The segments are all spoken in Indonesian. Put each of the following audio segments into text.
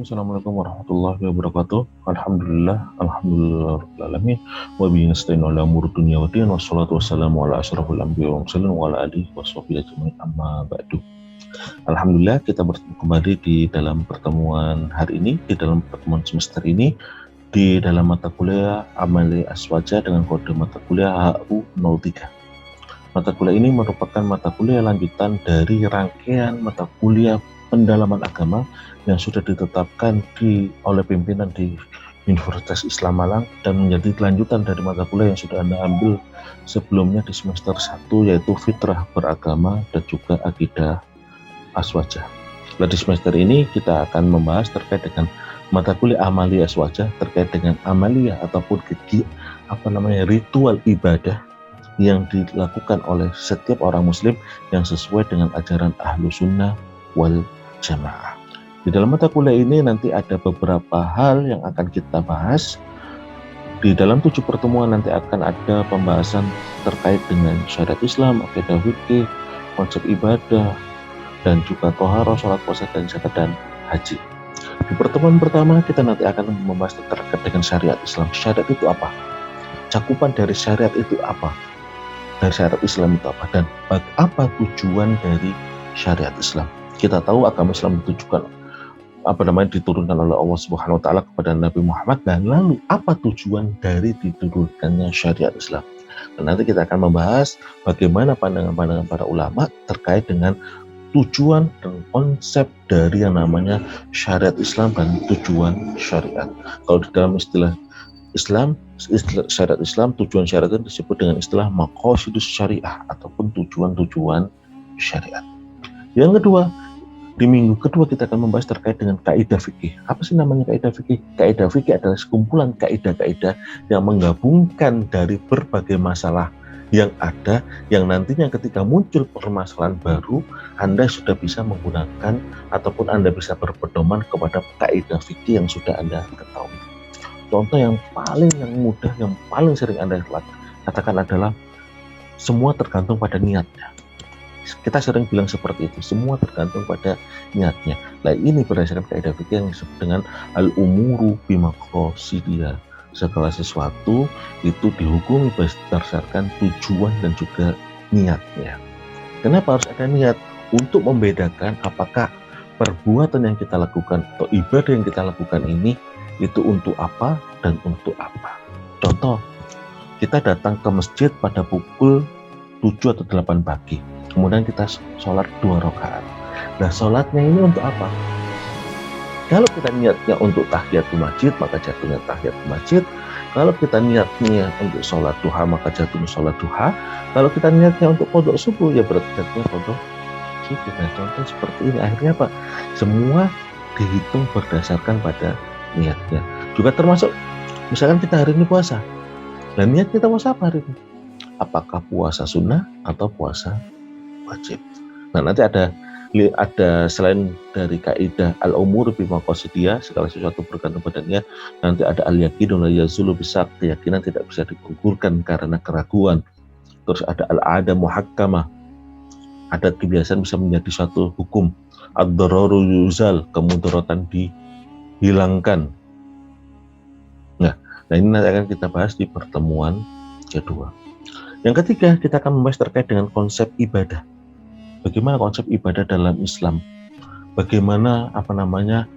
Assalamualaikum warahmatullahi wabarakatuh. Alhamdulillah, wa bihi nasta'inu ala umuri dunya wa din, wassalatu wassalamu ala asyrafil anbiya'i wal mursalin wa ala alihi washabbihi ajmain, amma ba'du. Alhamdulillah, kita bertemu kembali di dalam pertemuan hari ini, di dalam pertemuan semester ini, di dalam mata kuliah Amali Aswaja dengan kode mata kuliah HU03. Mata kuliah ini merupakan mata kuliah lanjutan dari rangkaian mata kuliah pendalaman agama yang sudah ditetapkan oleh pimpinan di Universitas Islam Malang dan menjadi kelanjutan dari mata kuliah yang sudah Anda ambil sebelumnya di semester 1, yaitu Fitrah Beragama dan juga Akidah Aswaja. Nah, di semester ini kita akan membahas terkait dengan mata kuliah Amalia Aswaja, terkait dengan amalia ataupun ritual ibadah yang dilakukan oleh setiap orang muslim yang sesuai dengan ajaran Ahlu Sunnah wal Jamaah. Di dalam mata kuliah ini nanti ada beberapa hal yang akan kita bahas. Di dalam 7 pertemuan nanti akan ada pembahasan terkait dengan syariat Islam, akidah fikih, konsep ibadah, dan juga toharoh, sholat, puasa, dan zakat, dan haji. Di pertemuan pertama kita nanti akan membahas terkait dengan syariat Islam. Syariat itu apa? Cakupan dari syariat itu apa? Dari syariat Islam itu apa? Dan apa tujuan dari syariat Islam? Kita tahu agama Islam diturunkan oleh Allah Subhanahu wa taala kepada Nabi Muhammad, dan lalu apa tujuan dari diturunkannya syariat Islam? Dan nanti kita akan membahas bagaimana pandangan-pandangan para ulama terkait dengan tujuan dan konsep dari yang namanya syariat Islam dan tujuan syariat. Kalau di dalam istilah syariat Islam, tujuan syariat itu disebut dengan istilah maqasidus syariah ataupun tujuan-tujuan syariat. Yang kedua, di minggu kedua kita akan membahas terkait dengan kaidah fikih. Apa sih namanya kaidah fikih? Kaidah fikih adalah sekumpulan kaidah-kaidah yang menggabungkan dari berbagai masalah yang ada, yang nantinya ketika muncul permasalahan baru, Anda sudah bisa menggunakan ataupun Anda bisa berpedoman kepada kaidah fikih yang sudah Anda ketahui. Contoh yang mudah, yang paling sering Anda katakan adalah semua tergantung pada niatnya. Kita sering bilang seperti itu, semua tergantung pada niatnya. Nah, ini berdasarkan kaidah fikih yang disebut dengan al-umuru bimaqasidiha. Segala sesuatu itu dihukumi berdasarkan tujuan dan juga niatnya. Kenapa harus ada niat? Untuk membedakan apakah perbuatan yang kita lakukan atau ibadah yang kita lakukan ini itu untuk apa dan untuk apa. Contoh, kita datang ke masjid pada pukul 7 atau 8 pagi. Kemudian kita sholat 2 rakaat. Nah, sholatnya ini untuk apa? Kalau kita niatnya untuk tahiyatul masjid, maka jatuhnya tahiyatul masjid. Kalau kita niatnya untuk sholat duha, maka jatuhnya sholat duha. Kalau kita niatnya untuk qodok subuh, ya berarti jatuhnya qodok subuh. Nah, contoh seperti ini. Akhirnya apa? Semua dihitung berdasarkan pada niatnya. Juga termasuk, misalkan kita hari ini puasa. Dan niat kita puasa apa hari ini? Apakah puasa sunnah atau puasa wajib? Nah, nanti ada selain dari kaidah al-umur bimaqasidiyah, segala sesuatu bergantung padanya, nanti ada al-yaqinu la yazulu bisak, keyakinan tidak bisa digugurkan karena keraguan. Terus ada al-'ada muhakkamah, adat kebiasaan bisa menjadi suatu hukum. Ad-dararu yuzal, kemudaratan dihilangkan. Nah, ini nanti akan kita bahas di pertemuan kedua. Yang ketiga, kita akan membahas terkait dengan konsep ibadah. Bagaimana konsep ibadah dalam Islam? Bagaimana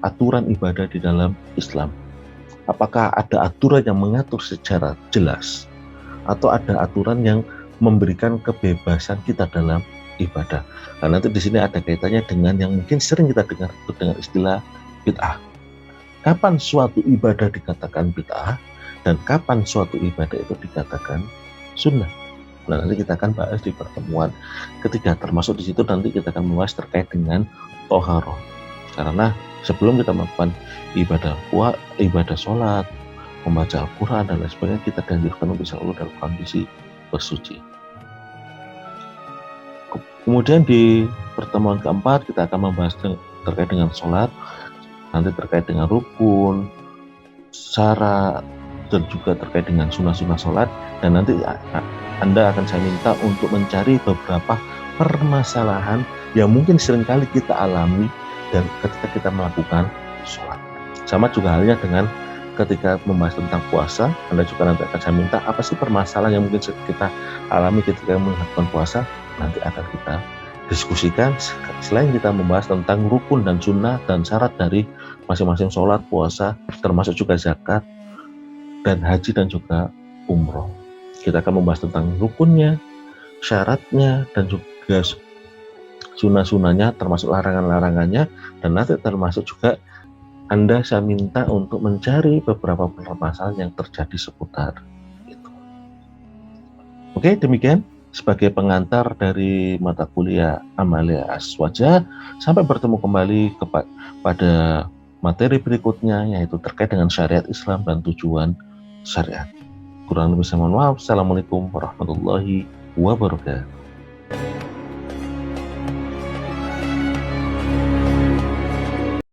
aturan ibadah di dalam Islam? Apakah ada aturan yang mengatur secara jelas atau ada aturan yang memberikan kebebasan kita dalam ibadah? Nah, nanti di sini ada kaitannya dengan yang mungkin sering kita dengar dengan istilah bid'ah. Kapan suatu ibadah dikatakan bid'ah dan kapan suatu ibadah itu dikatakan sunnah? Nah, nanti kita akan bahas di pertemuan ketiga, termasuk di situ nanti kita akan membahas terkait dengan toharoh. Karena sebelum kita melakukan ibadah sholat, membaca Al-Quran dan lain sebagainya, kita dianjurkan untuk selalu dalam kondisi bersuci. Kemudian di pertemuan keempat kita akan membahas terkait dengan sholat, nanti terkait dengan rukun, syarat, dan juga terkait dengan sunnah-sunnah sholat. Dan nanti Anda akan saya minta untuk mencari beberapa permasalahan yang mungkin seringkali kita alami dan ketika kita melakukan sholat. Sama juga halnya dengan ketika membahas tentang puasa, Anda juga nanti akan saya minta apa sih permasalahan yang mungkin kita alami ketika melakukan puasa, nanti akan kita diskusikan. Selain kita membahas tentang rukun dan sunnah dan syarat dari masing-masing sholat, puasa, termasuk juga zakat dan haji dan juga umroh. Kita akan membahas tentang rukunnya, syaratnya, dan juga sunnah-sunnahnya, termasuk larangan-larangannya, dan nanti termasuk juga Anda saya minta untuk mencari beberapa permasalahan yang terjadi seputar itu. Oke, demikian sebagai pengantar dari mata kuliah Amalia Aswaja. Sampai bertemu kembali pada materi berikutnya, yaitu terkait dengan syariat Islam dan tujuan syariat. Kurang lebih saya mohon maaf. Assalamualaikum warahmatullahi wabarakatuh.